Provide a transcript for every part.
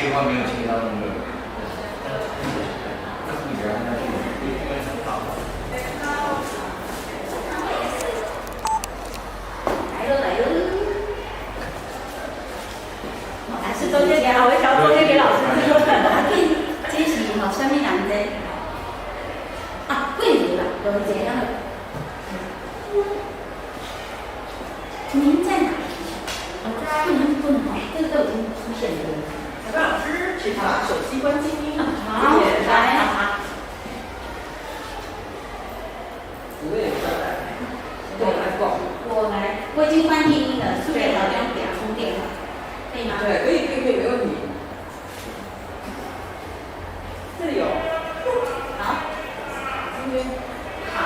电话没有接到那个，那不然那就因为很好。来了来了，还是中间给老师，中间给老师。这是吼，什么人这？啊，贵族啦，有一个那个。您在哪？不能，这个都已经出现了。小张老师，请把手机关静音。好，来，好。我也不来，我来逛。我来，我已经关静音了，顺便老姜给他充电了，可以吗？对，可以，没问题。这里有。好。这边。好。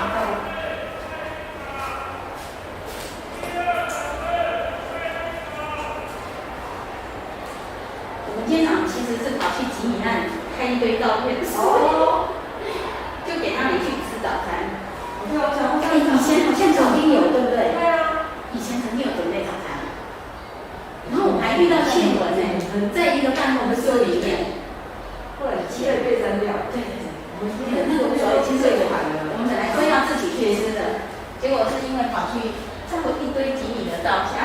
我们今天早上其实是跑去吉米那里看一堆照片，就给他们去吃早餐。对啊，以前好像曾经有，对不对？对啊。以前曾经有准备早餐，然后我还遇到倩文呢，在一个办公室里面，后来期待被删掉。对，那个无所谓，其实我们本来说要自己去吃的，结果是因为跑去照一堆吉米的照相。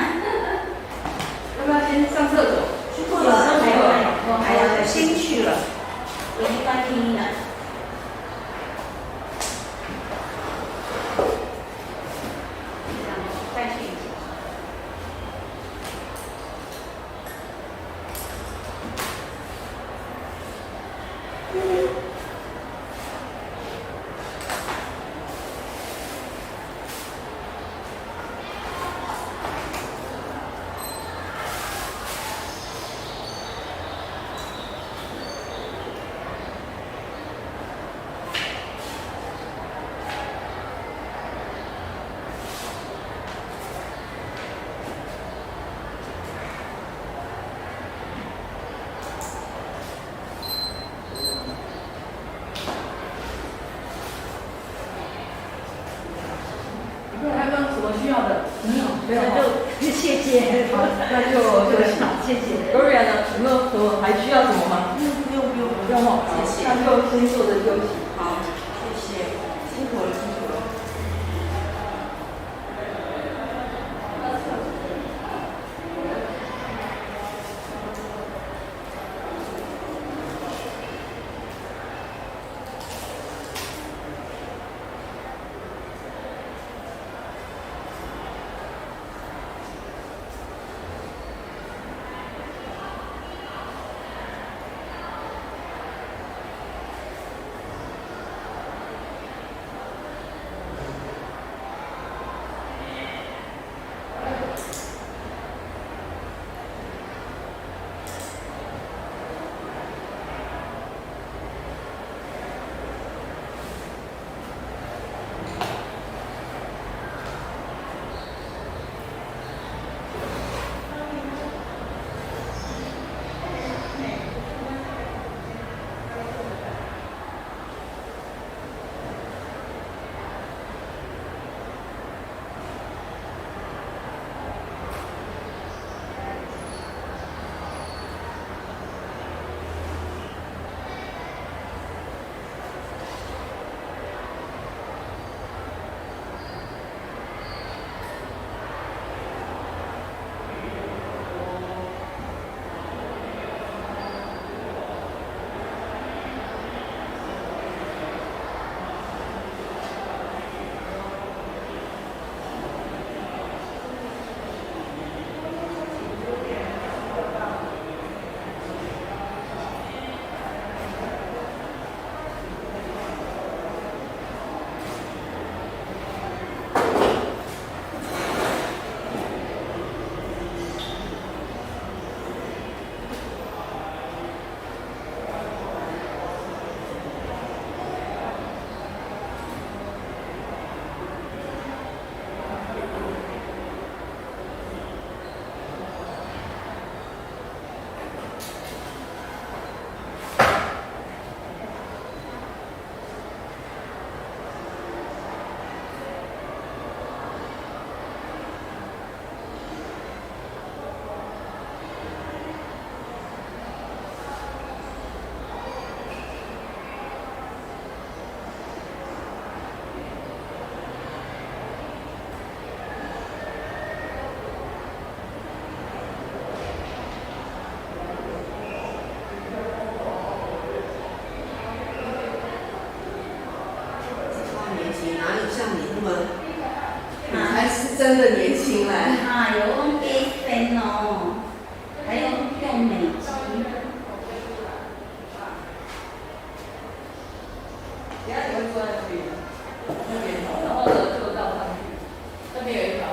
要不要先上厕所？我还要先去了，我已经关静音了。再去一次。需要的没有，那就谢谢。好，那就谢谢。Gloria 呢？有没有什么还需要什么吗？不用哦，谢谢。那就先坐着休息。好，谢谢。辛苦了，辛苦了。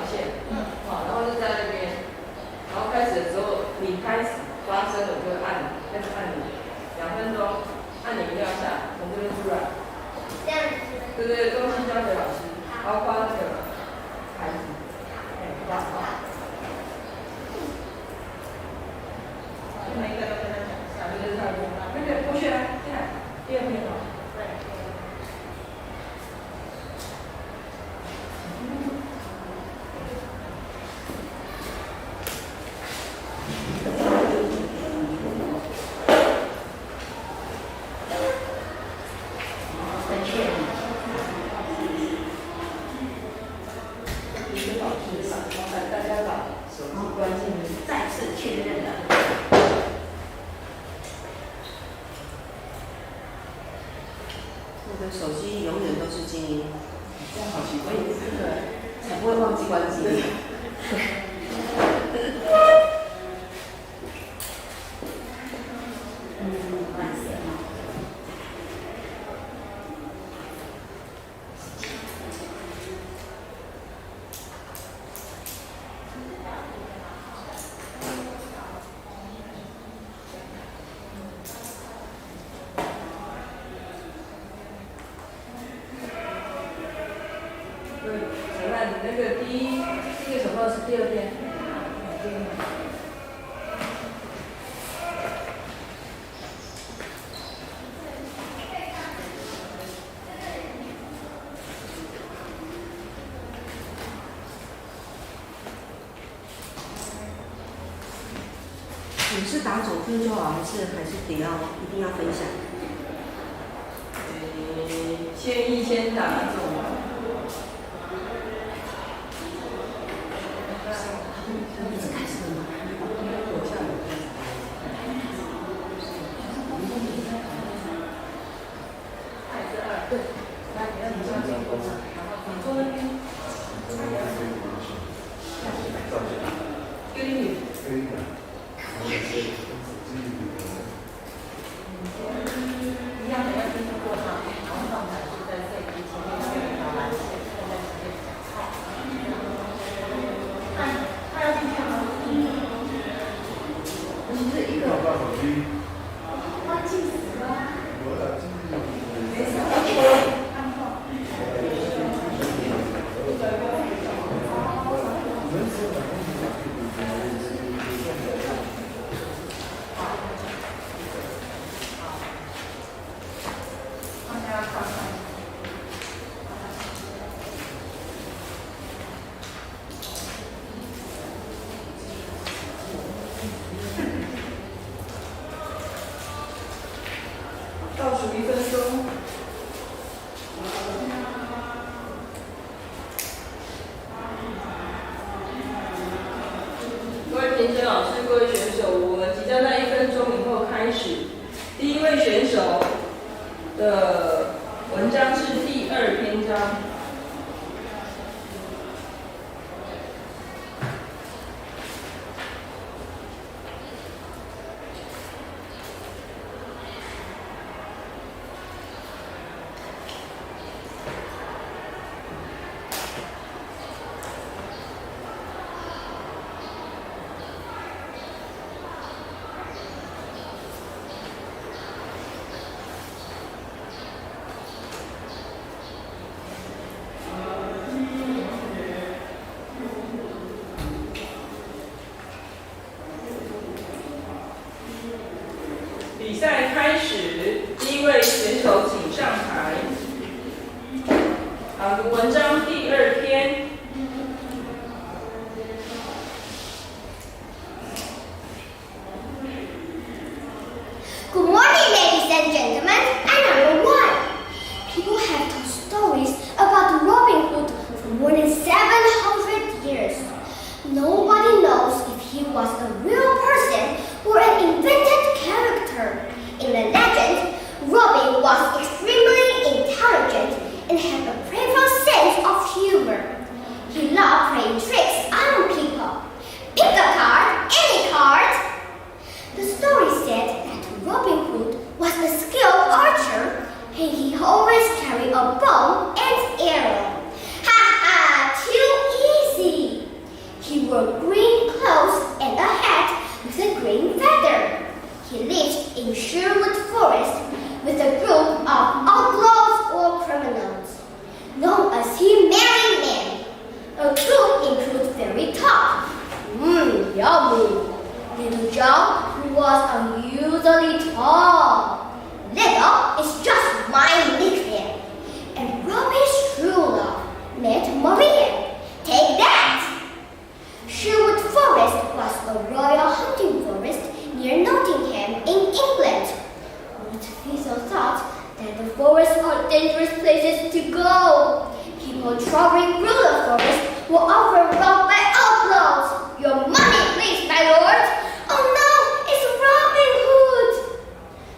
线，然后就在那边，然后开始的时候你开始发生了就开始按铃，2分钟，按铃一定要下，从这边出来。这样子。对对，东西交给老师，包括那个孩子，画画。每一个都跟他讲一下，就是他那个同学来，进来，第2篇哦。正确。麻烦大家把手机关静音。再次确认了。我的手机永远都是静音，这样好奇怪，才不会忘记关机。慢些哈。小赖，你那个第一个手报是第2篇。你是打总分就好，还是得要一定要分享？建议先打总。一直开始的吗？对，来，你要你上去，然后你坐那边。丢进去。一样的要经过它，然后上台是在最前面那边拿蓝线，在前面讲菜。他要进去吗？其实一个。哇，进死了。没事，看错。倒数1分钟。各位评审老师、各位选手，我们即将在1分钟以后开始。第一位选手的文章是第2篇章。比赛开始，第一位选手请上台。文章第2篇。Good morning, ladies and gentlemen. I'm number 1. People have told stories about Robin Hood for more than 700 years. Nobody knows if he was a real person or an invented character. In the legend, Robin was extremely intelligent and had a playful sense of humor. He loved playing tricks on people. Pick a card, any card. The story said that Robin Hood was a skilled archer and he always carried a bow and arrow. Ha ha, too easy! He wore green clothes and a hat with a green feather. He lived in Sherwood Forest with a group of outlaws or criminals, known as the Merry Men. A group includes Fairy Top. Yummy. Little Joe, who was unusually tall. Little is just my nickname. And Robin's true love, met Maria. Take that! Sherwood Forest was a royal hunting forest near Nottingham in England. But Fiesel thought that the forests are dangerous places to go. People traveling through the forest were often robbed by outlaws. Your money, please, my lord. Oh no, it's Robin Hood.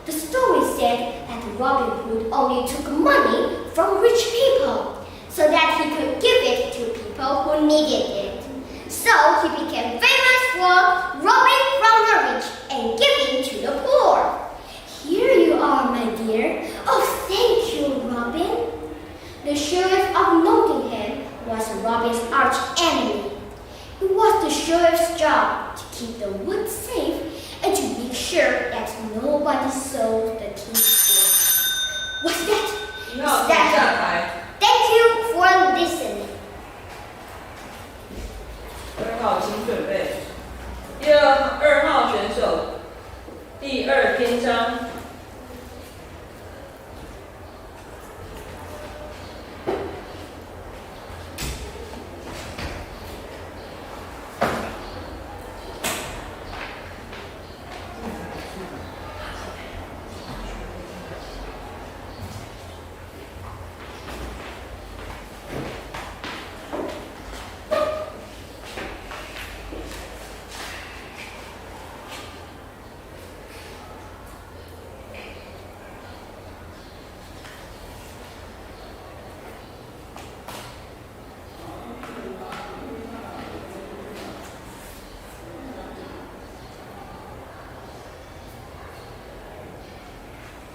The story said that Robin Hood only took money from rich people so that he could give it to people who needed it. So he became famous for robbing from the rich and giving to the poor. Here you are, my dear. Oh, thank you, Robin. The sheriff of Nottingham was Robin's arch enemy. It was the sheriff's job to keep the woods safe and to make sure that nobody stole the king's sword. What's that? 1号请下台。 Thank you for listening. 2号请准备。2号选手，第2篇章。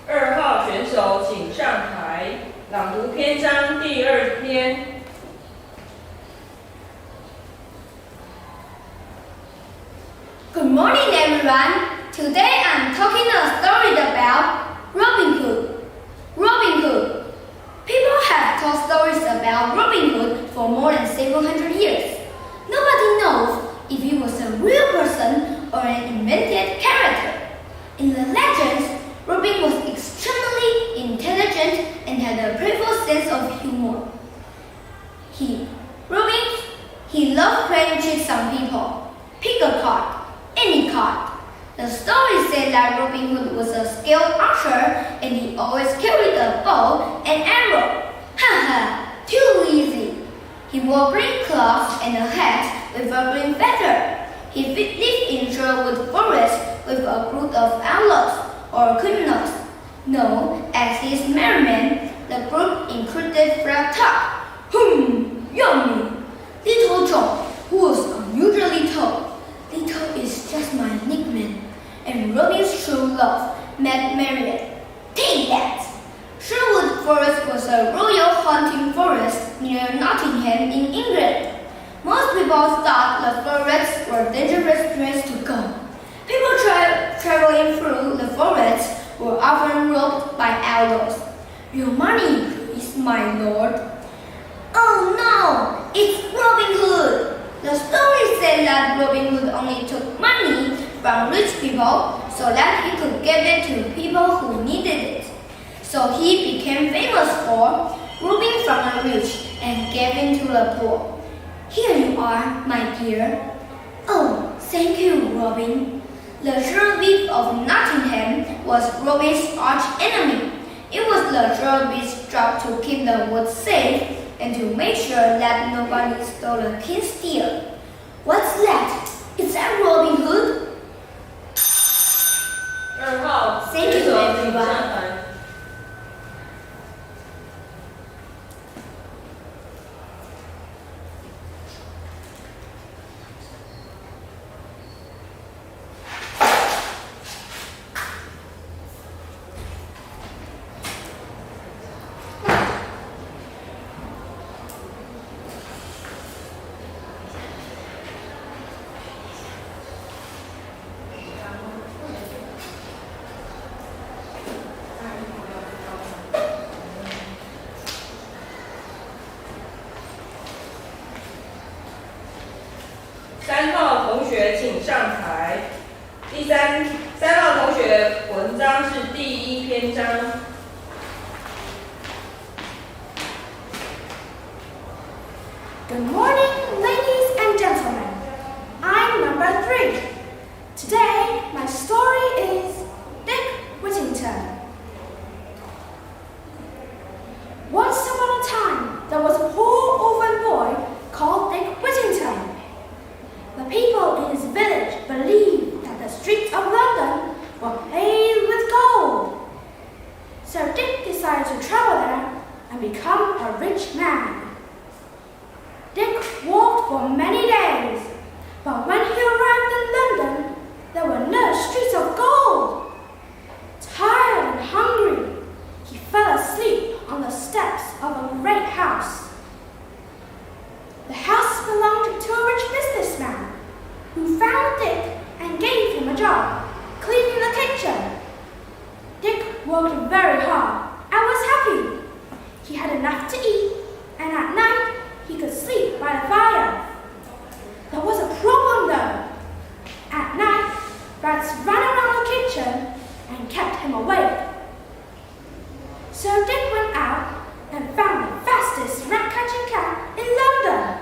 2号选手请上台，朗读篇章第2篇。Good morning, everyone. Today I'm talking a story about Robin Hood. Robin Hood. People have told stories about Robin Hood for more than several hundred years. Nobody knows if he was a real person or an invented character. In the legends, Robin was extremely intelligent and had a playful sense of humor. He loved playing tricks on people. Pick a card, any card. The story said that Robin Hood was a skilled archer and he always carried a bow and arrow. Haha, too easy. He wore green clothes and a hat with a green feather. He lived in Sherwood Forest with a group of outlaws or criminals, known as his Merry Men. The group included Fred Top. Yummy. Little John, who was unusually tall. Little is just my nickname. And Robin's true love, Matt Marriott. Take that! Sherwood Forest was a royal hunting forest near Nottingham in England. Most people thought the forests were dangerous places to go. People traveling through the forest were often robbed by outlaws. Your money, please, my lord. Oh no, it's Robin Hood. The story said that Robin Hood only took money from rich people so that he could give it to people who needed it. So he became famous for robbing from the rich and giving to the poor. Here you are, my dear. Oh, thank you, Robin. The Sheriff of Nottingham was Robin's arch enemy. It was the Sheriff's job to keep the woods safe and to make sure that nobody stole the king's steel. What's that? Is that Robin Hood? 2号 Thank 选 you, 手请 everyone. 上台。3号同学请上台。3号同学，文章是第1篇章。Good morning, ladies and gentlemen. I'm number 3. Today, my story is Dick Whittington. Once upon a time, there was a poor orphan boy called Dick Whittington. The people in his village believed that the streets of London were paved with gold. So Dick decided to travel there and become a rich man. Dick walked for many days, but when he arrived in London, there were no streets of gold. Tired and hungry, he fell asleep on the steps of a great house. The house belonged to a rich businessman who found Dick and gave him a job cleaning the kitchen. Dick worked very hard and was happy. He had enough to eat, and at night he could sleep by the fire. There was a problem though. At night, rats ran around the kitchen and kept him awake. So Dick went out and found the fastest rat-catching cat in London.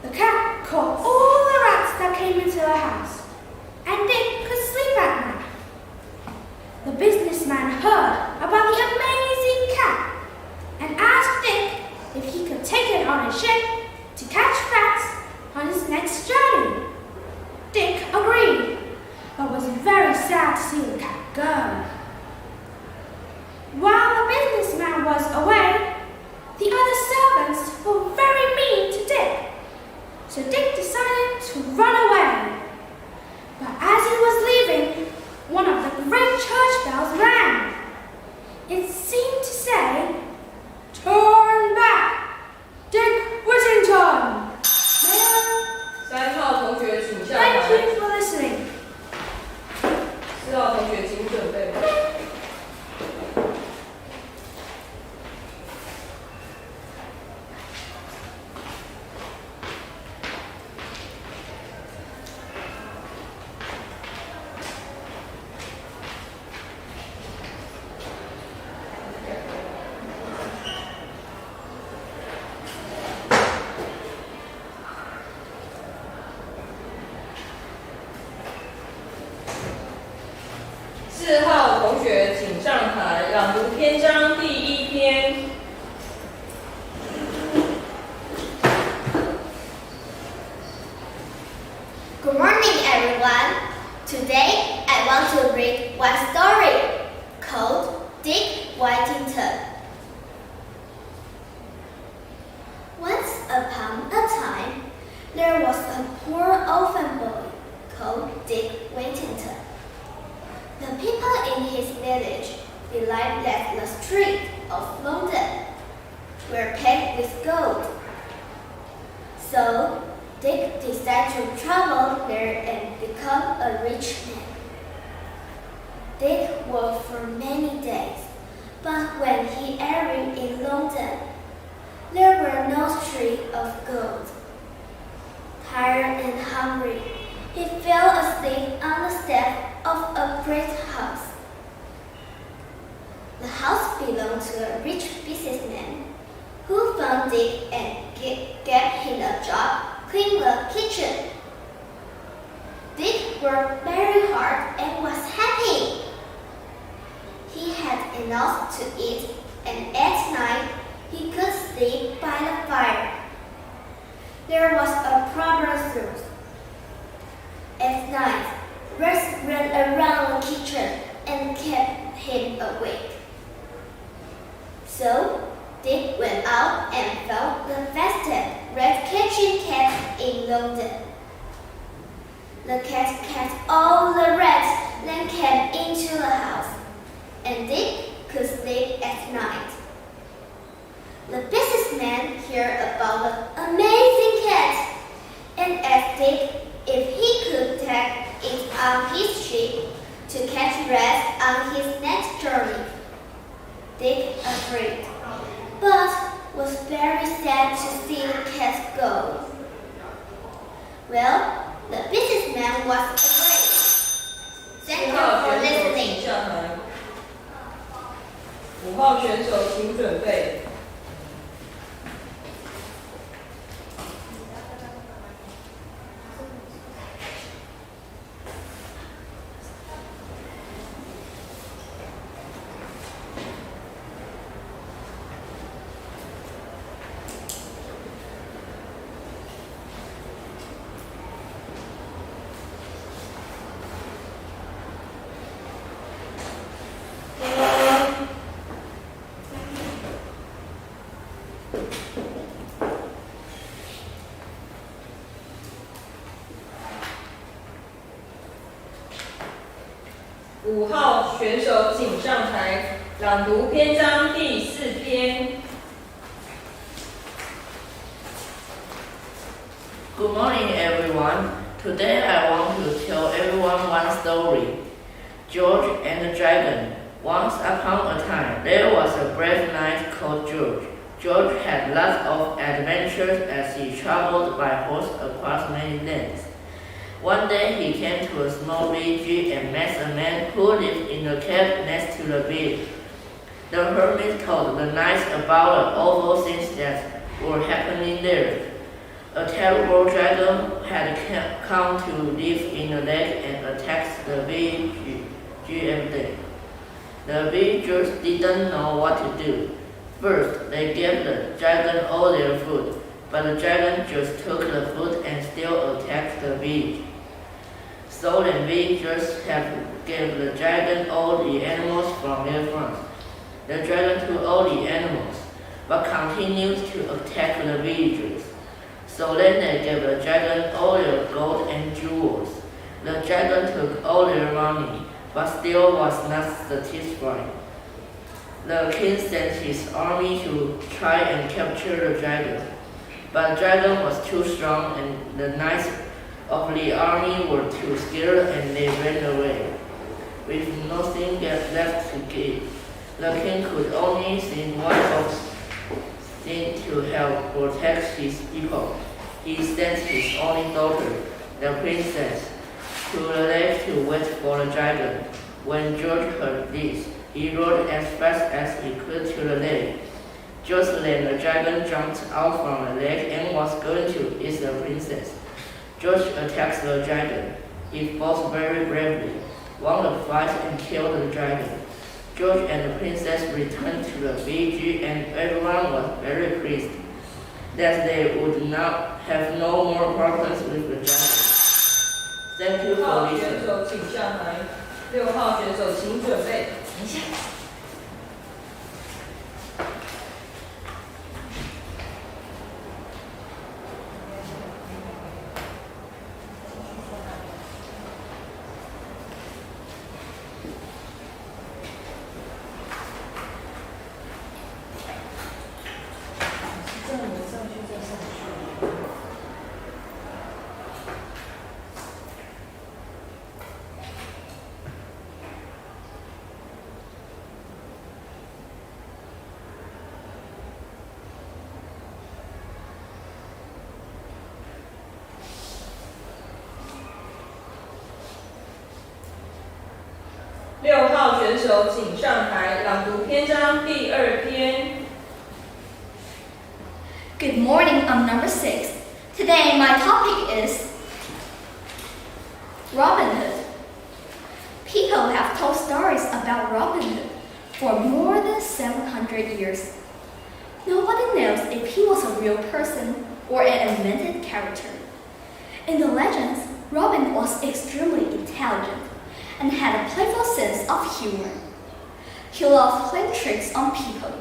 The cat caught all the rats that came into the house, and Dick could sleep at night. The businessman heard about the amazing cat and asked Dick if he could take it on his ship to catch rats on his next journey. Dick agreed, but was very sad to see the cat go. While the businessman was away, the other servants were very mean to Dick, so Dick decided to run away. But as he was leaving, one of the great church bells rang. It seemed to say, "Turn back, Dick Whittington." 3号同学请下 Thank 台。 you for listening. 4号同学请准备。4号同学请上台朗读篇章第1篇。Good morning, everyone. Today, I want to read one story called Dick Whittington. Once upon a time, there was a poor orphan boy called Dick Whittington. The people in his village believed that the streets of London were paved with gold. So, Dick decided to travel there and become a rich man. Dick worked for many days, but when he arrived in London, there were no streets of gold. Tired and hungry, he fell asleep on the step of a great house. The house belonged to a rich businessman who found Dick and gave him a job cleaning the kitchen. Dick worked very hard and was happy. He had enough to eat, and at night he could sleep by the fire. There was a problem though. At night, rats ran around the kitchen and kept him awake. So, Dick went out and found the fastest rat-catching cat in London. The cat caught all the rats that came into the house, and Dick could sleep at night. The businessman heard about the amazing cat and asked Dick if he could take it on his ship to catch rats on his next journey. Dick agreed, but was very sad to see the cat go. Well, the businessman was afraid. Thank 4 you 号 for 选手 listening. 请下台。5号选手请准备。5号选手请上台，朗读篇章第4篇。Good morning, everyone. Today I want to tell everyone one story. George and the Dragon. Once upon a time, there was a brave knight called George. George had lots of adventures as he traveled by horse across many lands. One day he came to a small village and met a man who lived in a cave next to the village. The hermit told the knight about the awful things that were happening there. A terrible dragon had come to live in the lake and attacked the village every day. The villagers didn't know what to do. First, they gave the dragon all their food, but the dragon just took the food and still attacked the village. So the villagers have gave the dragon all the animals from their farms. The dragon took all the animals, but continued to attack the villagers. So then they gave the dragon all their gold and jewels. The dragon took all their money, but still was not satisfied. The king sent his army to try and capture the dragon. But the dragon was too strong and the knights of the army were too scared and they ran away. With nothing left to give, the king could only think one thing to help protect his people. He sent his only daughter, the princess, to the lake to wait for the dragon. When George heard this, he rode as fast as he could to the lake. Just then the dragon jumped out from the lake and was going to eat the princess. George attacked the dragon. He fought very bravely, won the fight and killed the dragon. George and the princess returned to the village and everyone was very pleased that they would not have no more problems with the dragon. Thank you 5 号 for 选 listening. 手请下台，6号选手请准备。等一下。这样你上去再上去。6号选手请上台，朗读篇章第2篇。Good morning, I'm number 6. Today my topic is Robin Hood. People have told stories about Robin Hood for more than 700 years. Nobody knows if he was a real person or an invented character. In the legends, Robin was extremely intelligent and had a playful sense of humor. He loved playing tricks on people.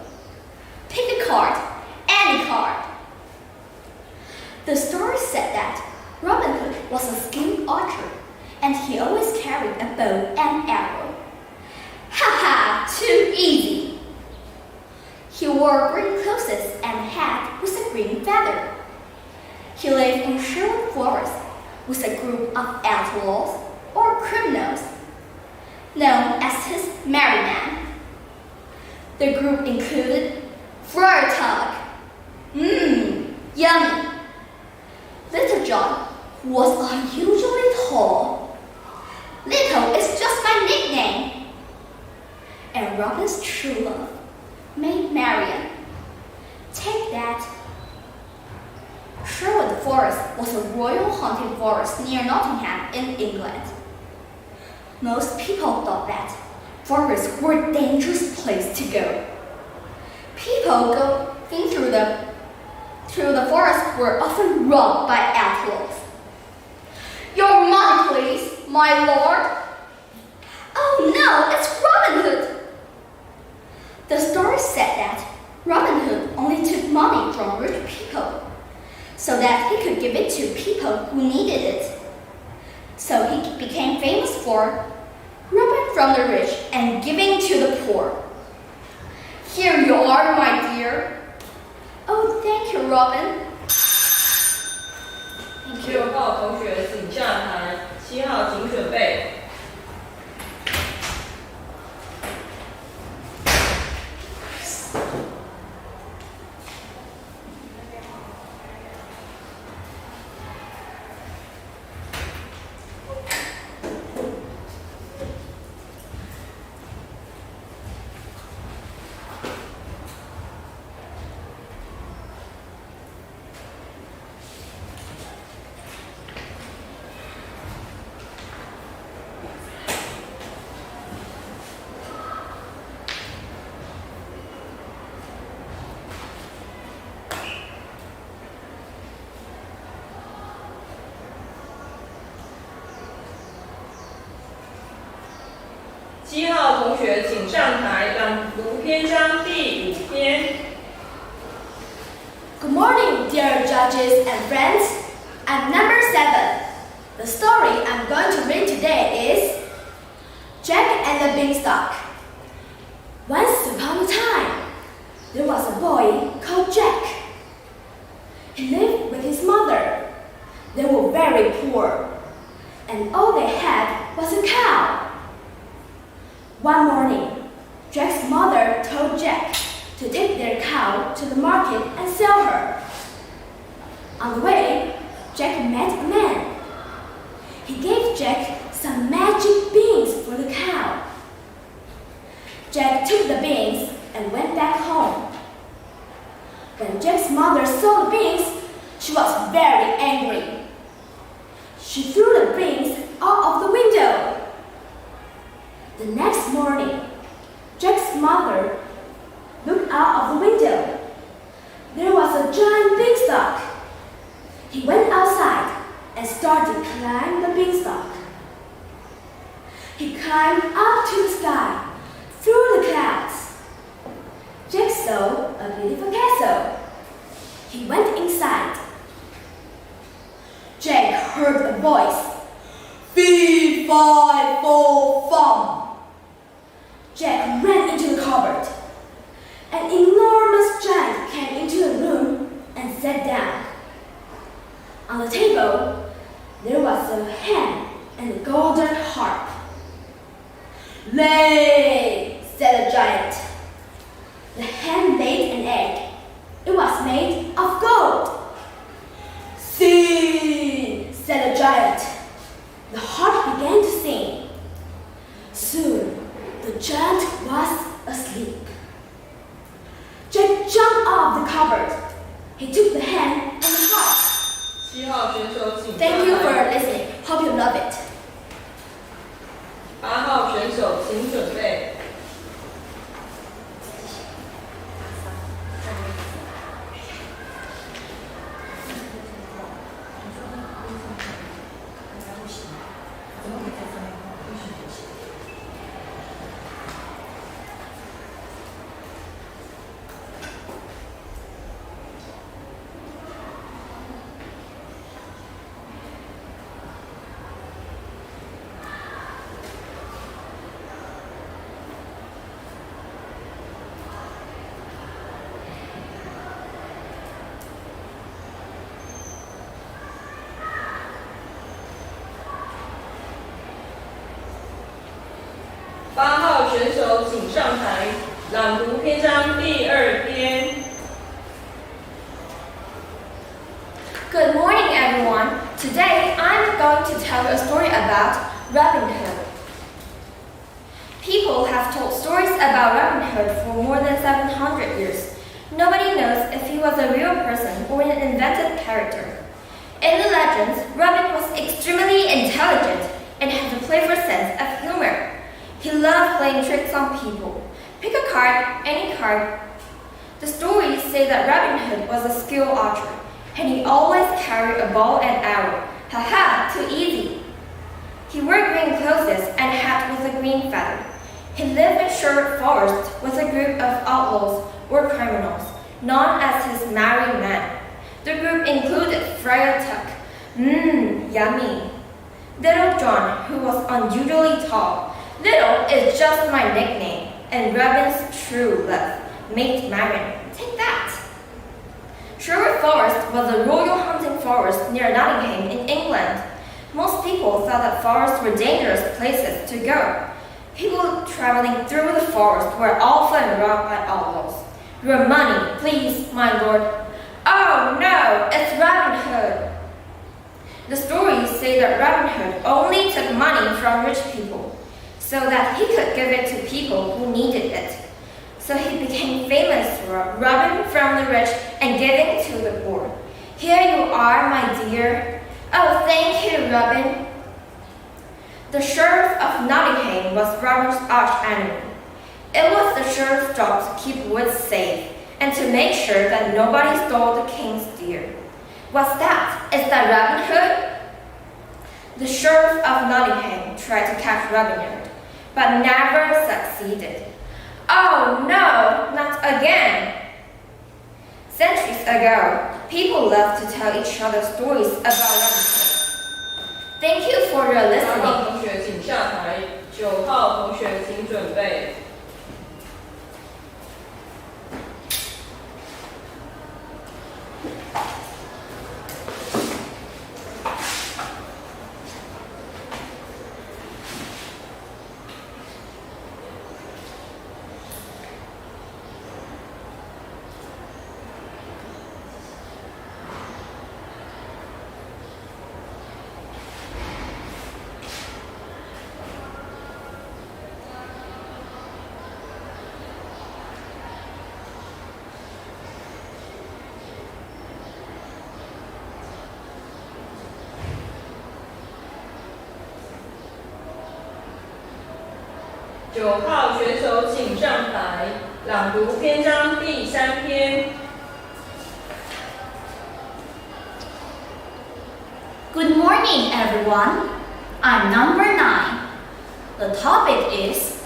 Pick a card, any card. The story said that Robin Hood was a skilled archer and he always carried a bow and arrow. Ha ha, too easy. He wore green clothes and a hat with a green feather. He lived in Sherwood Forest with a group of outlaws or criminals known as his merry men. The group included Friar Tuck, yummy, Little John, who was unusually tall. Little is just my nickname. And Robin's true love, Maid Marian. Take that. Sherwood Forest was a royal hunting forest near Nottingham in England. Most people thought that forests were a dangerous place to go. People going through the forest were often robbed by outlaws. Your money, please, my lord. Oh no, it's Robin Hood. The story said that Robin Hood only took money from rich people so that he could give it to people who needed it. So he became famous for robbing from the rich and giving to the poor. Here you are, my dear. Oh, thank you, Robin. Thank you. 6号同学请下台，7号请准备。7号同学请上台朗读篇章第5篇。Good morning, dear judges and friends. I'm number 7. The story I'm going to read today is Jack and the Beanstalk. Once upon a time, there was a boy called Jack. He lived with his mother. They were very poor, and all they had was a cow. One morning, Jack's mother told Jack to take their cow to the market and sell her. On the way, Jack met a man. He gave Jack some magic beans for the cow. Jack took the beans and went back home. When Jack's mother saw the beans, she was very angry. She threw the beans out of the window. The next morning, Jack's mother looked out of the window. There was a giant beanstalk. He went outside and started climbing the beanstalk. He climbed up to the sky, through the clouds. Jack saw a beautiful castle. He went inside. Jack heard a voice. Fee, fi, fo, fum. Jack ran into the cupboard. An enormous giant came into the room and sat down. On the table, there was a hen and a golden harp. Lay, said the giant. The hen laid an egg. It was made of gold. Sing, said the giant. The harp began to sing. Soon, the giant was asleep. Jack jumped out of the cupboard. He took the hen and the harp. 7号选手请上台。 Thank you for listening. Hope you love it. 8号选手请准备。8号选手请上台朗读篇章第2篇。Good morning, everyone. Today going to tell you a story about Robin Hood. People have told stories about Robin Hood for more than 700 years. Nobody knows if he was a real person or an invented character. In the legends, Robin was extremely intelligent and had a playful sense of humor. He loved playing tricks on people. Pick a card, any card. The stories say that Robin Hood was a skilled archer, and he always carried a bow and arrow. Haha, too easy. He wore green clothes and a hat with a green feather. He lived in Sherwood Forest with a group of outlaws or criminals, known as his merry men. The group included Friar Tuck, yummy. Little John, who was unusually tall. Little is just my nickname, and Robin's true love, Maid Marian. Take that. Sherwood Forest was a royal hunting forest near Nottingham in England. Most people thought that forests were dangerous places to go. People traveling through the forest were often robbed by outlaws. Your money, please, my lord. Oh no, it's Robin Hood. The stories say that Robin Hood only took money from rich people so that he could give it to people who needed it. So he became famous for robbing from the rich and giving to the poor. Here you are, my dear. Oh, thank you, Robin. The Sheriff of Nottingham was Robin's arch enemy. It was the sheriff's job to keep woods safe and to make sure that nobody stole the king's deer. What's that? Is that Robin Hood? The Sheriff of Nottingham tried to catch Robin Hood, but never succeeded. Oh no, not again! Centuries ago, people loved to tell each other stories about Robin Hood. Thank you for your 8 listening. 号同学请下台，9号同学请准备。9号选手请上台，朗读篇章第3篇。Good morning, everyone. I'm number 9. The topic is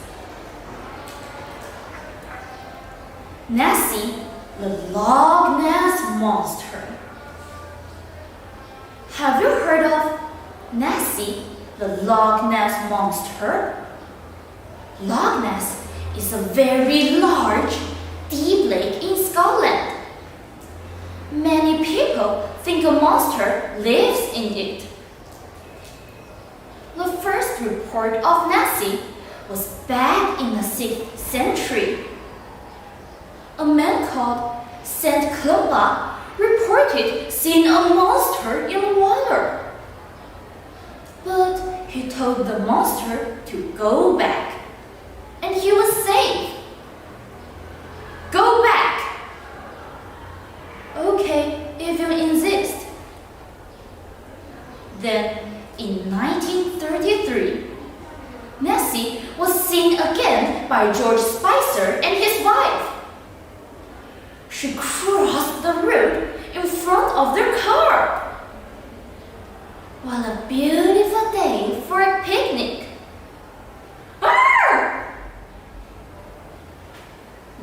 Nessie, the Loch Ness Monster. Have you heard of Nessie, the Loch Ness Monster? Loch Ness is a very large, deep lake in Scotland. Many people think a monster lives in it. The first report of Nessie was back in the 6th century. A man called St. Columba reported seeing a monster in the water. But he told the monster to go back, and he was safe. Go back! Okay, if you insist. Then, in 1933, Nessie was seen again by George Spicer and his wife. She crossed the road in front of their car. What a beautiful day for a picnic. Arr!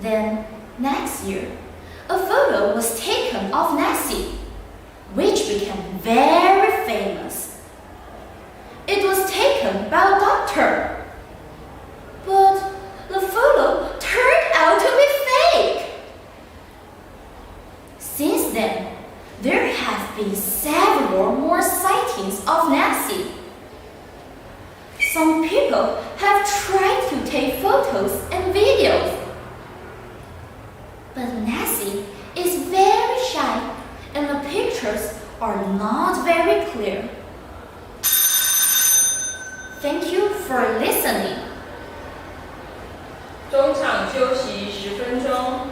Then, next year, a photo was taken of Nessie, which became very famous. It was taken by a doctor, but the photo turned out to be fake. Since then, there have been several more sightings of Nessie. Some people have tried to take photos and videos, but Nessie is very shy and the pictures are not very clear. Thank you for listening. 中场休息10分钟。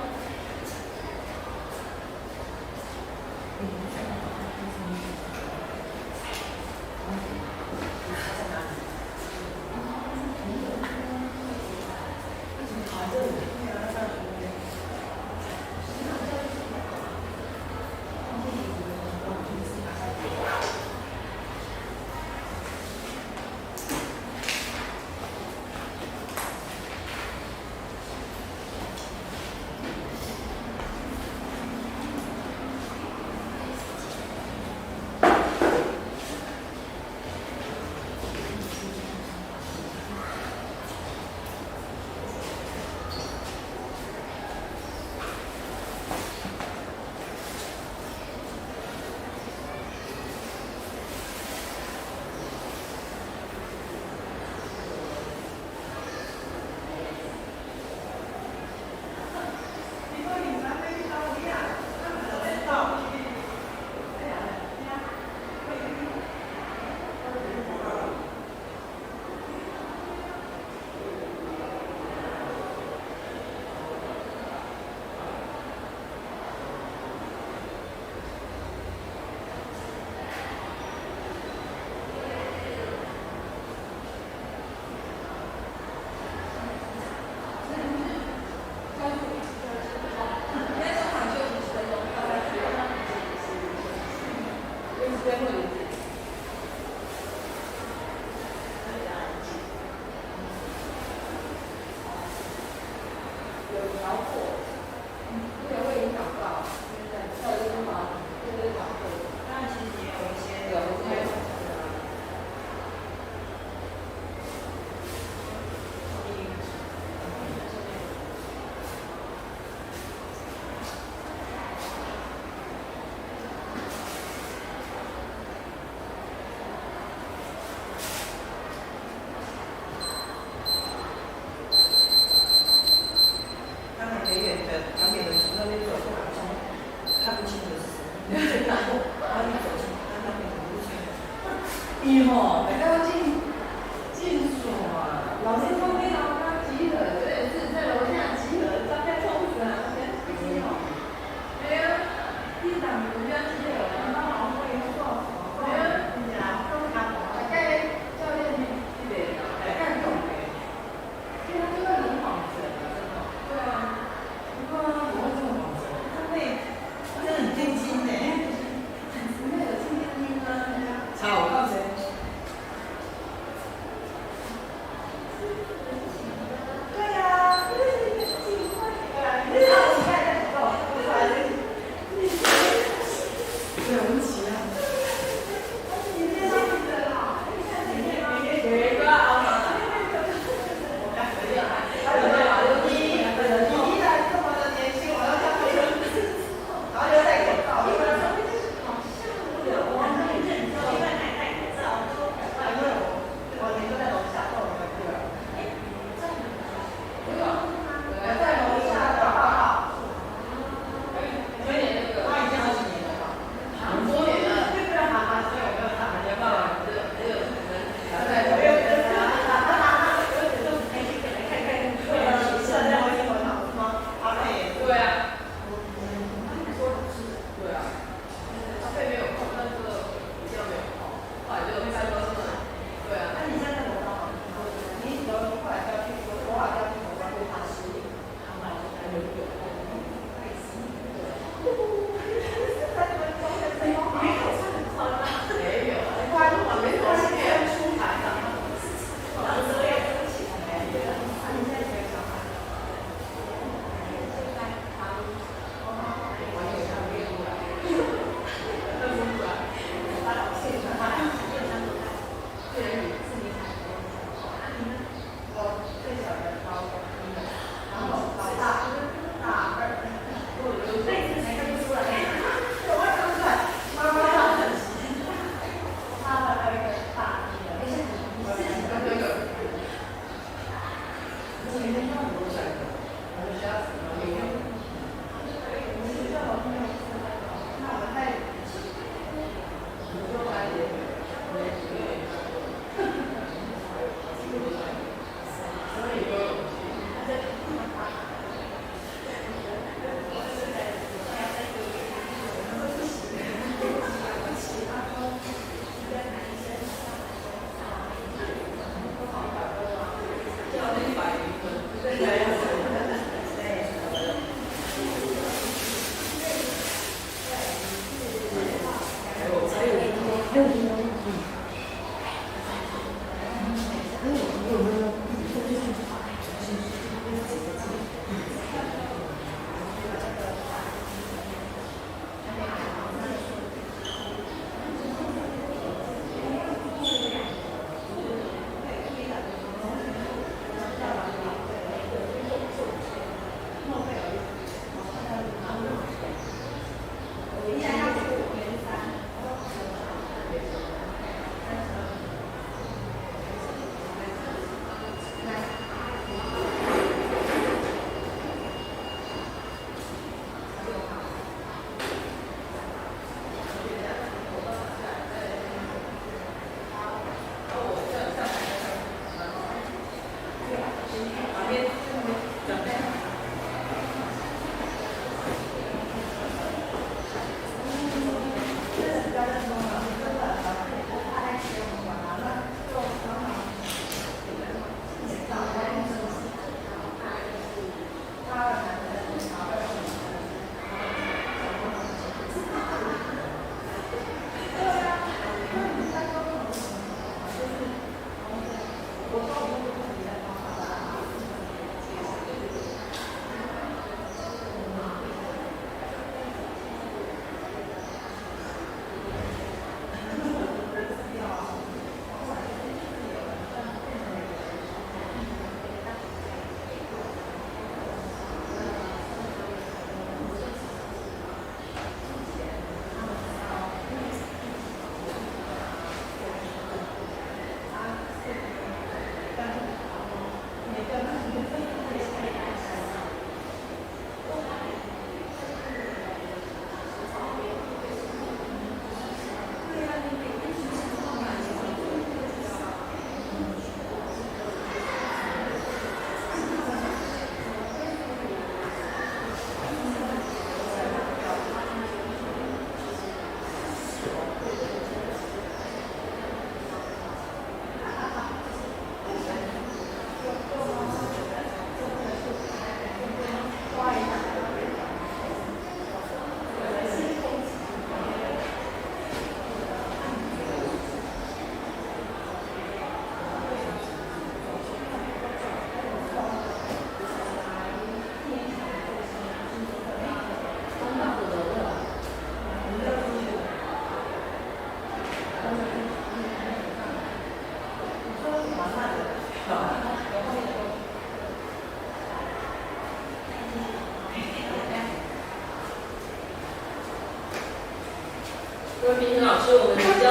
各位评审老师，我们即将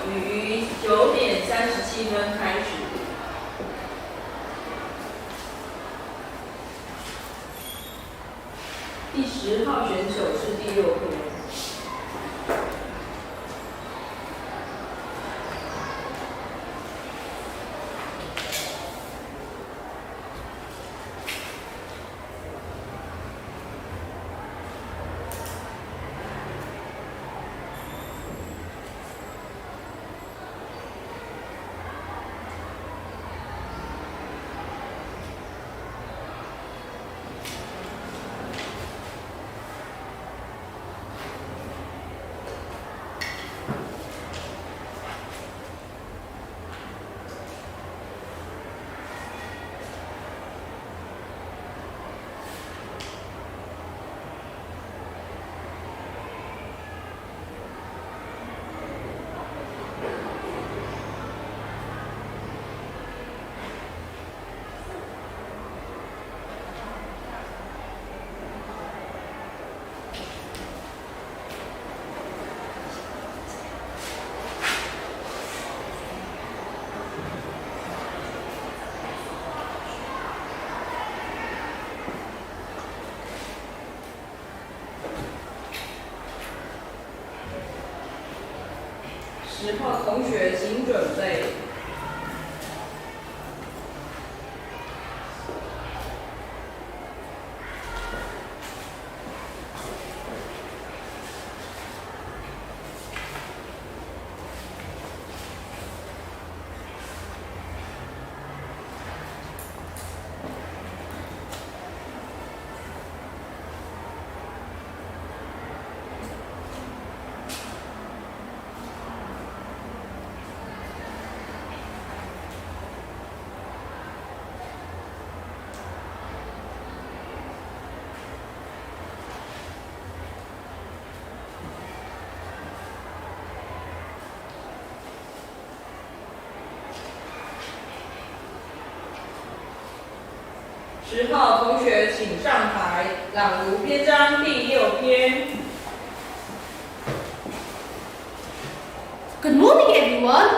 于9点37分开始。第10号选手是第6篇。10号同学，请准备。10号同学，请上台朗读篇章第6篇。Good morning, everyone.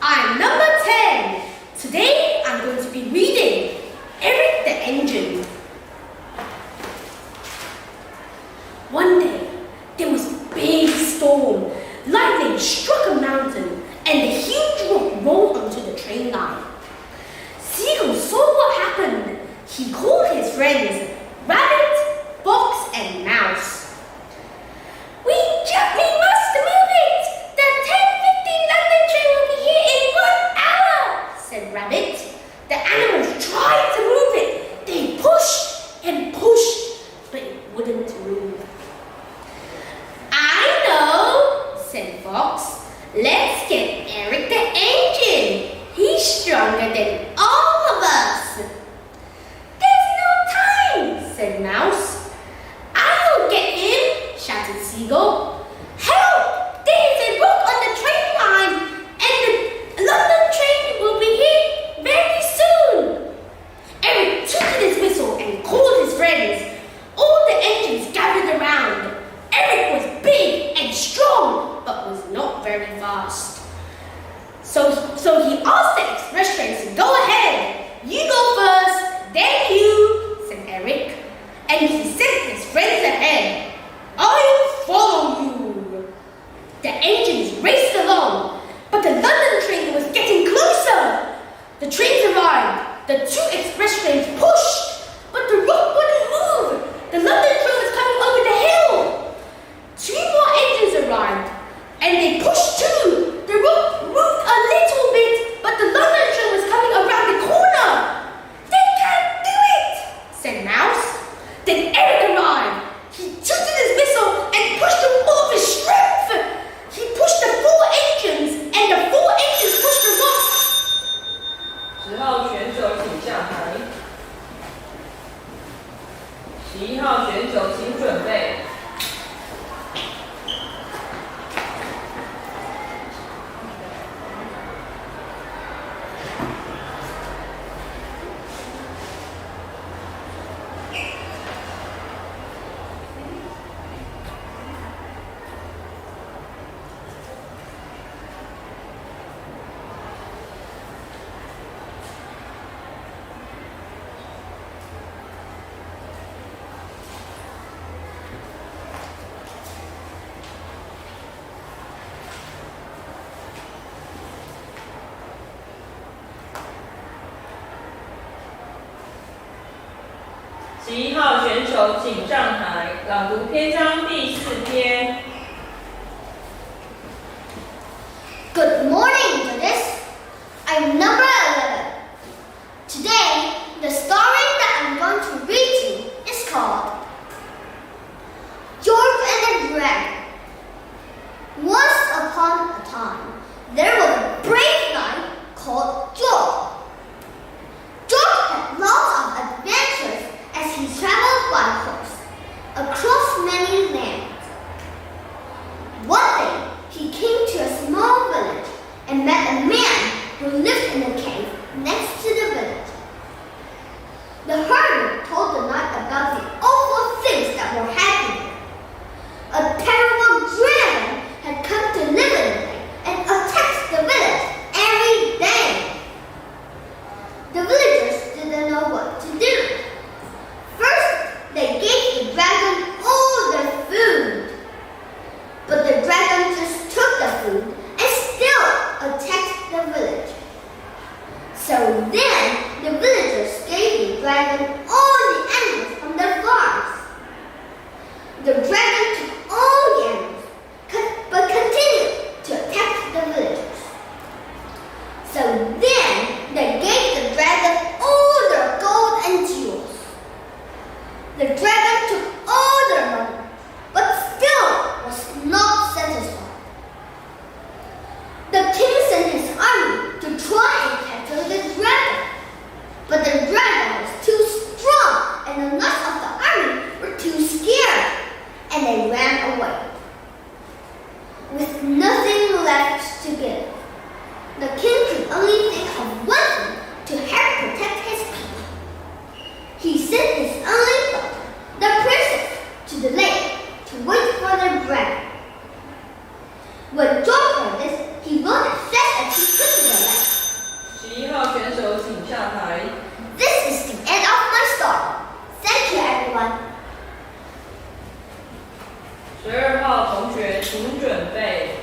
I'm number 10. Today, I'm going to be reading Eric the Engine. One day, there was a big storm. Lightning struck a mountain, and a huge rock rolled onto the train line. Seagull saw what happened. He called his friends, Rabbit, Fox, and Mouse. We must move it! The 10:15 London train will be here in 1 hour, said Rabbit. The animals tried to move it. They pushed and pushed, but it wouldn't move. I know, said Fox. Let's get Eric the Engine. He's stronger than all The two express trains pushed, but the roof wouldn't move. The London train was coming over the hill. 2 more engines arrived, and they pushed too. The roof moved a little bit, but the London train was coming around the corner. They can't do it, said Mouse. Then Eric arrived. He tilted his whistle and pushed with all of his strength. He pushed the 4 engines, and the 4 engines pushed the roof. 10号选手请下台。11号选手请准备。11号选手请上台，朗读篇章第4篇。Good morning, Judges. I'm number 11. Today, the story that I'm going to read to you is called George and the Dragon. Once upon a time, there was a brave knight called George. George had lots of adventures as he traveled by horse across many lands. One day, he came to a small village and met a man who lived in a cave next to the village. The hermit told the knight about the awful things that were happening. A terrible dragon had come to live in the cave and attacked the village every day. The villagers didn't know what to do. First, they gave the dragon all their food. But the dragon just took the food and still attacked the village. So then, the villagers gave the dragon all the animals from their farms. The dragon took all the animals, but continued to attack the villagers. So then, they gave the dragon all their gold and jewels. The dragon took all their money, but still was not satisfied. The king sent his army to try and capture the dragon. But the dragon was too strong and the knights of the army were too scared, and they ran away. With nothing left to give, the king could only think of one thing to help protect his people. He sent his only daughter, the princess, to the lake to wait for the dragon. When George heard this, he ran as fast as he could to the lake. 11号选手请下台。 This is the end of my story. Thank you, everyone. 12号同学请准备。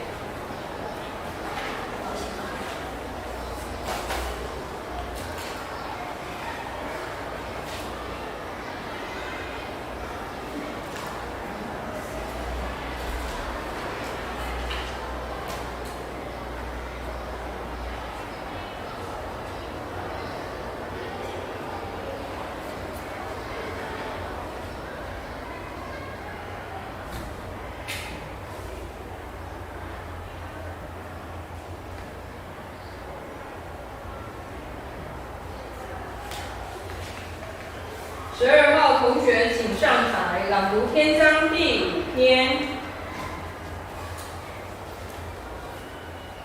12号同学请上台，朗读篇章第5篇。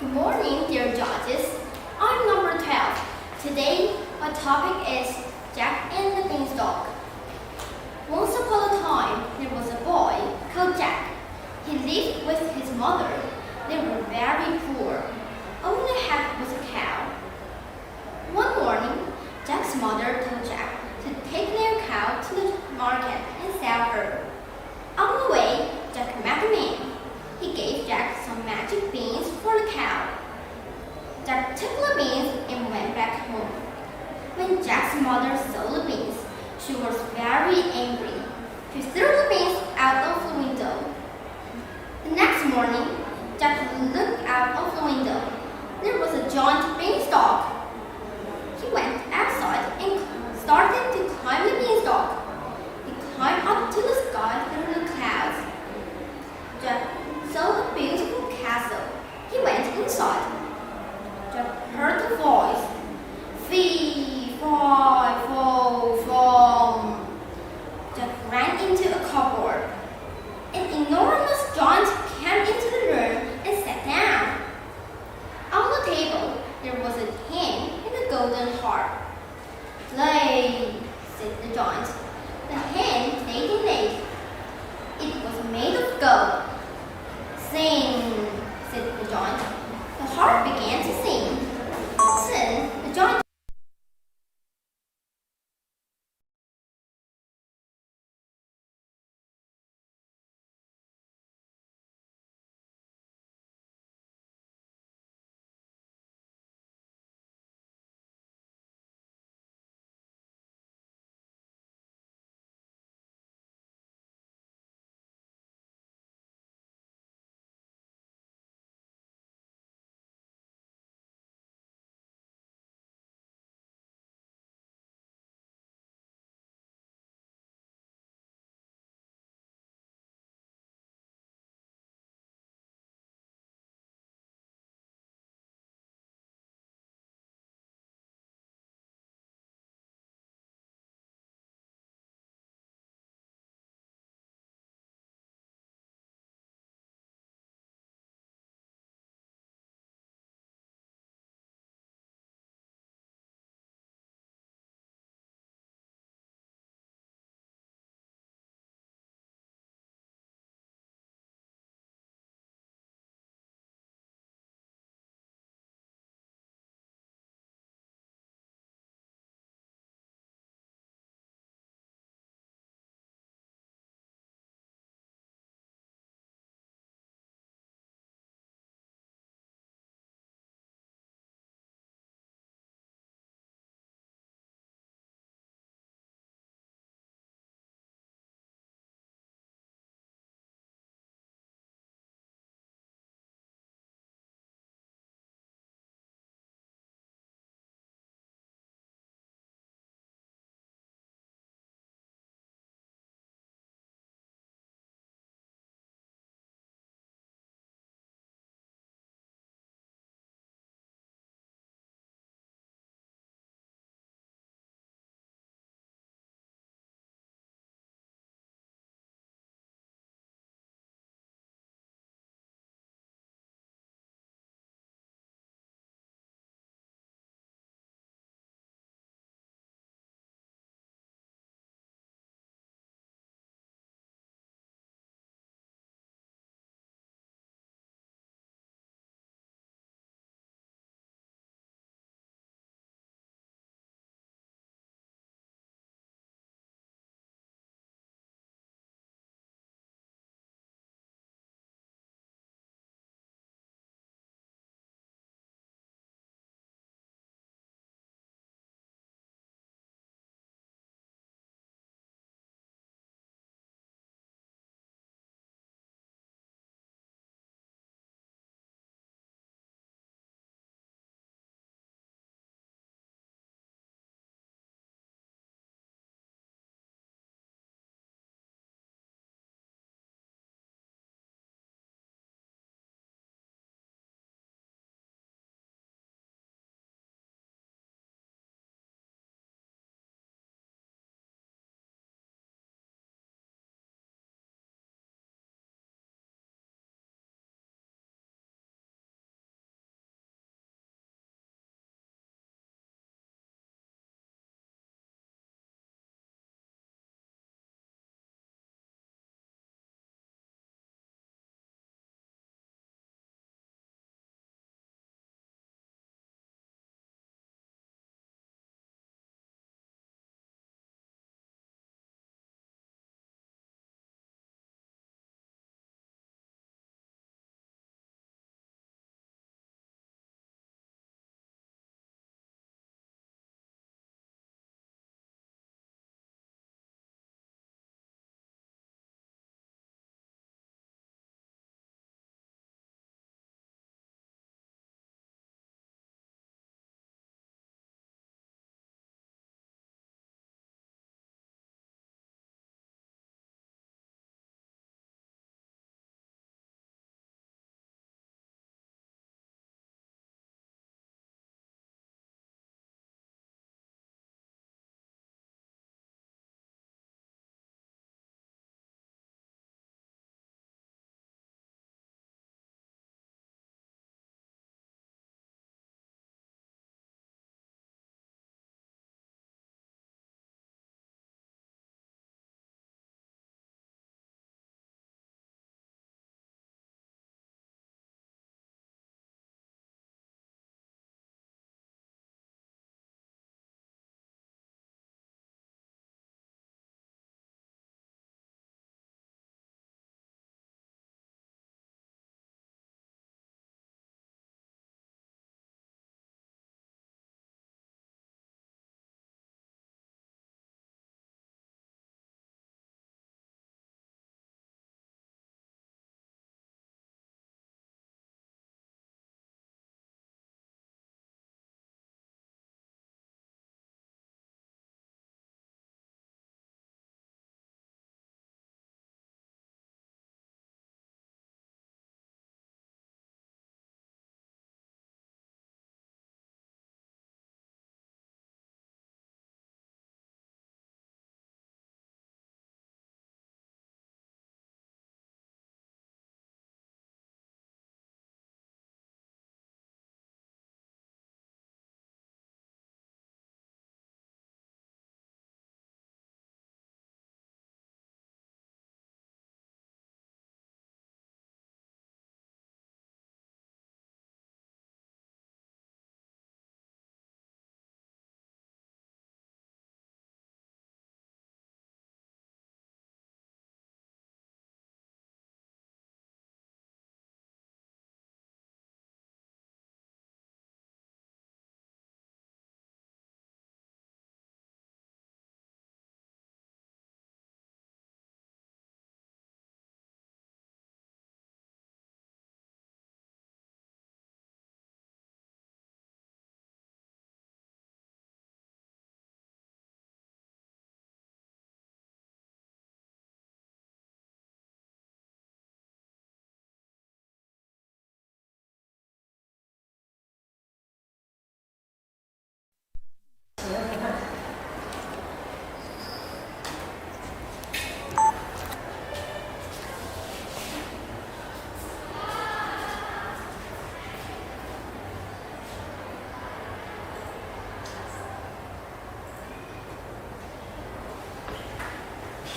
Good morning, dear judges. I'm number 12. Today, my topic is Jack and the Beanstalk. Once upon a time, there was a boy called Jack. He lived with his mother. They were very poor. All they had was a cow. One morning, Jack's mother told Jack to take their cow to the market and sell her. On the way, Jack met a man. He gave Jack some magic beans for the cow. Jack took the beans and went back home. When Jack's mother saw the beans, she was very angry. She threw the beans out of the window. The next morning, Jack looked out of the window. There was a giant beanstalk. He went outside and started to climb the beanstalk. He climbed up to the sky through the clouds. Jack saw a beautiful castle. He went inside. Jack heard a voice. Fee, fi, fo, fum. Jack ran into a cupboard. An enormous giant came into the room and sat down. On the table, there was a hen and a golden harp. Play, said the giant. The hen played and played. It was made of gold. Sing, said the giant. The harp began to sing. Soon, the giant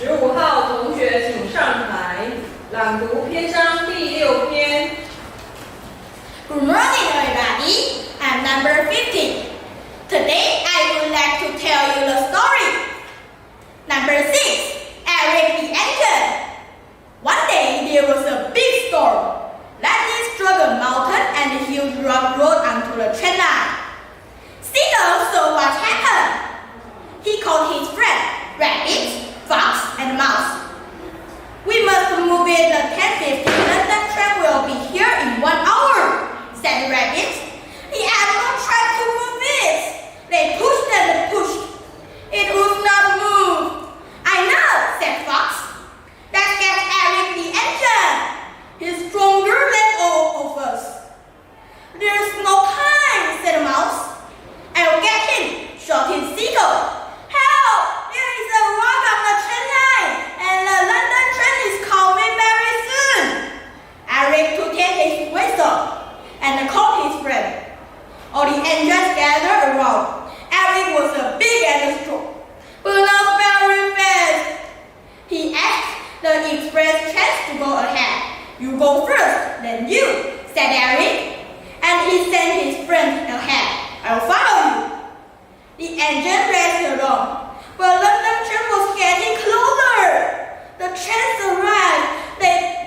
15号同学请上台朗读篇章第6篇。 Good morning, everybody. I'm number 50. Today, I would like to tell you the story. Number 6, Eric the Engine. One day, there was a big storm. Lightning struck a mountain and a huge rock rolled onto the train line. Seagull saw what happened. He called his friend, Rabbit, Fox, and Mouse. We must move it. The 10:50 London train will be here in 1 hour, said Rabbit. The animals tried to move it. They pushed and pushed. It would not move. I know, said Fox. Let's get Eric the Engine. He's stronger than all of us. There's no time, said Mouse. I'll get him, shouted Seagull. Help! There is a rock on the train line, and the London train is coming very soon. Eric took his whistle and called his friend. All the engines gathered around. Eric was big and strong, but not very fast. He asked the express trains to go ahead. You go first, then you, said Eric. And he sent his friend ahead. I'll follow you. The engine raced along, but London train was getting closer. The trains arrived.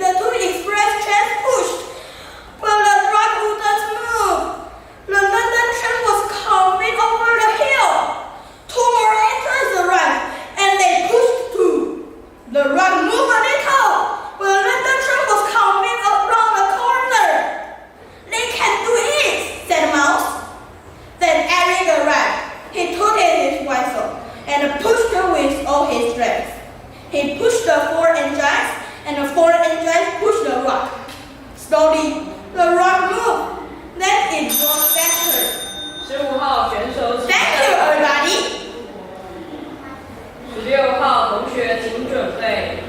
The 2 express trains pushed, but the rock wouldn't move. The London train was coming over the hill. 2 more engines arrived, and they pushed too. The rock moved a little, but the London train was coming around the corner. They can do it, said Mouse. Then Eric arrived. He tooted his whistle and pushed with all his strength. He pushed the 4 engines, and the 4 engines pushed the rock. Slowly, the rock moved. Then it got faster. 15号选手请 Thank you, everybody. 16号同学请准备。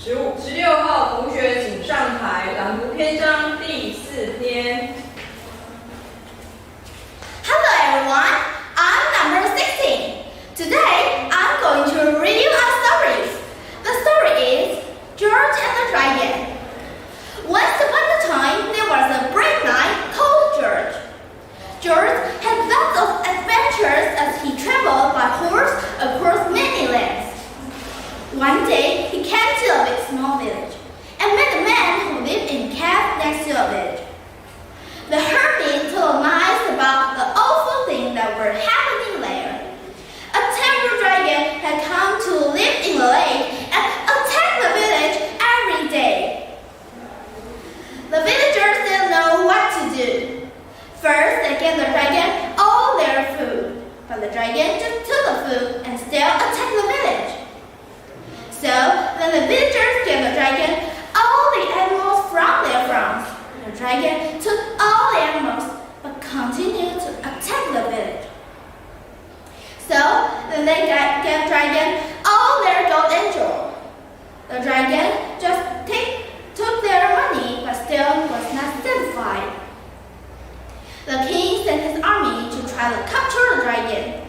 16号同学请上台朗读篇章第4篇。 Hello, everyone. I'm number 16. Today, I'm going to read you a story. The story is George and the Dragon. Once upon a time, there was a brave knight called George. George had lots of adventures as he traveled by horse across many lands. One day, he came to a big small village and met a man who lived in a cave next to a village. The hermit told Mice about the awful things that were happening there. A terrible dragon had come to live in the lake and attack the village every day. The villagers didn't know what to do. First, they gave the dragon all their food, but the dragon just took the food and still attacked the village. So then the villagers gave the dragon all the animals from their farms. The dragon took all the animals but continued to attack the village. So then they gave dragon all their gold and jewels. The dragon just took their money but still was not satisfied. The king sent his army to try to capture the dragon.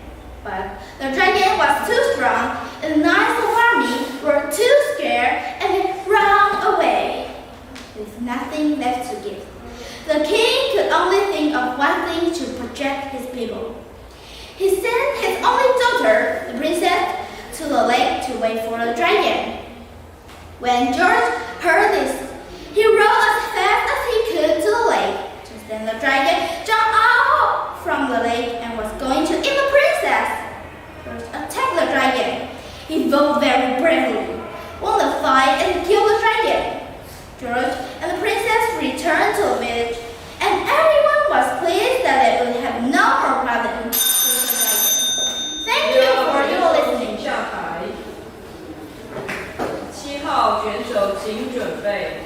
But the dragon was too strong, and the knights of the army were too scared and they ran away, with nothing left to give. The king could only think of one thing to protect his people. He sent his only daughter, the princess, to the lake to wait for the dragon. When George heard this, he rowed as fast as he could to the lake. Just then the dragon jumped out from the lake and was going to eat the princess. George attacked the dragon. He fought very bravely, won the fight and killed the dragon. George and the princess returned to the village, and everyone was pleased that they would have no more problems with the dragon. Thank you for your listening. 请下台。7号选手请准备。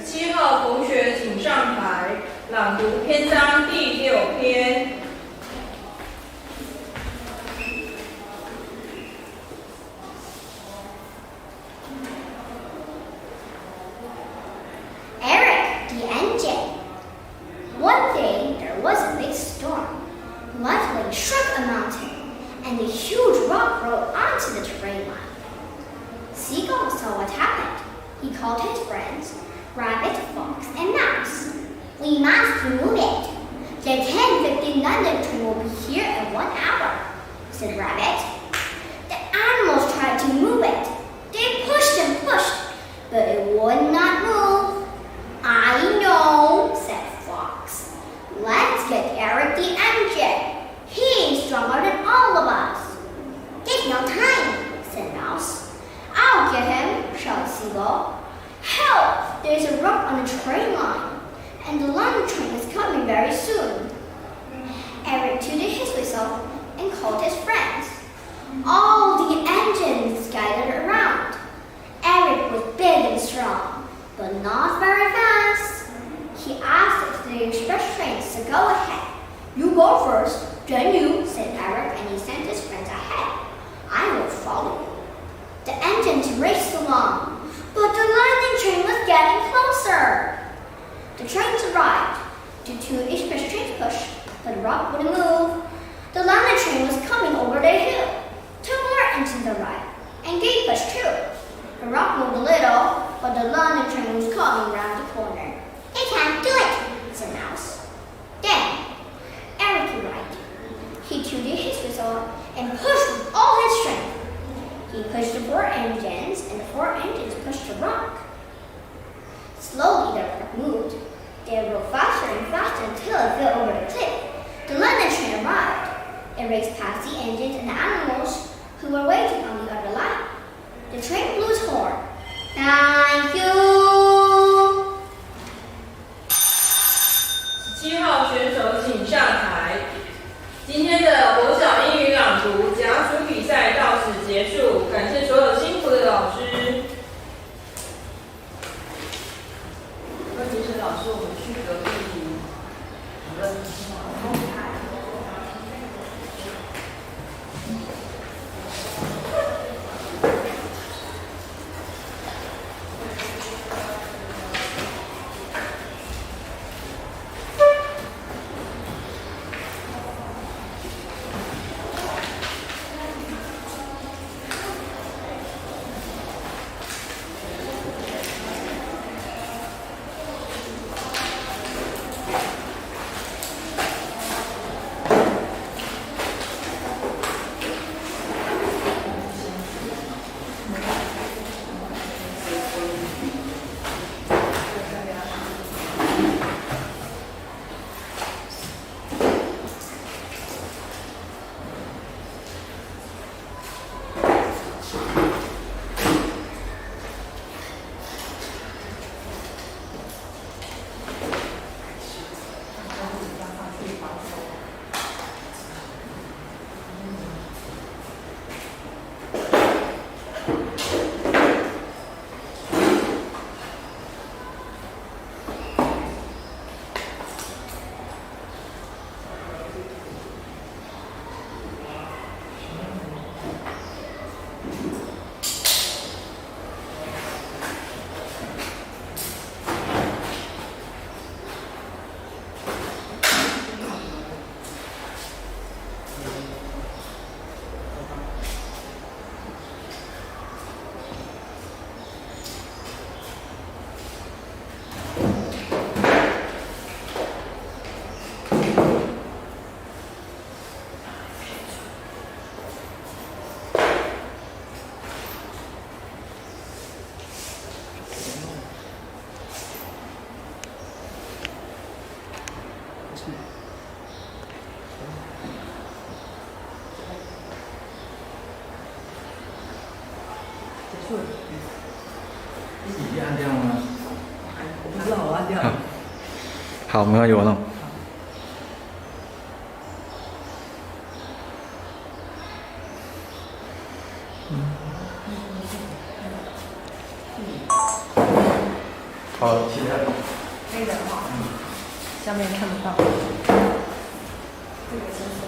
17号同学请上台朗读篇章第6篇。Eric, the engine. One day there was a big storm. Lightning struck a mountain, and a huge rock rolled onto the train line. Seagull saw what happened. He called his friends, Rabbit, Fox, and Mouse. We must move it. The 10:15 London train will be here in 1 hour, said Rabbit. The animals tried to move it. They pushed and pushed, but it would not move. I know, said Fox. Let's get Eric the engine. He's stronger than all of us. Take no time, said Mouse. I'll get him, shouted Seagull. Help! There's a rock on the train line, and the London train is coming very soon. Eric tooted his whistle and called his friends. All the engines gathered around. Eric was big and strong, but not very fast. He asked if the express trains to go ahead. You go first, then you. Said Eric, and he sent his friends ahead. I will follow you. The engines raced along, but the lightning train was getting closer. The trains arrived. The 2 express trains pushed, but the rock wouldn't move. The London train was coming over the hill. 2 more engines arrived, and they pushed too. The rock moved a little, but the London train was coming round the corner. They can't do it, said Mouse. Then Eric arrived. He tooted his whistle and pushed with all his strength. He pushed the 4 engines, and the 4 engines pushed the rock. Slowly the rock moved. They rode faster and faster until it fell over the cliff. The London train arrived. It raced past the engines and the animals who were waiting on the other line. The train blew its horn. Thank you! 17号选手请上台。今天的国小英语朗读甲组比赛到此结束，感谢所有辛苦的老师。那其实老师，我们去隔壁讨论。错了，自己按掉吗？我不知道我按掉了。好，没关系，我弄。好，其他的。可以的哈。下面看不到。这个先。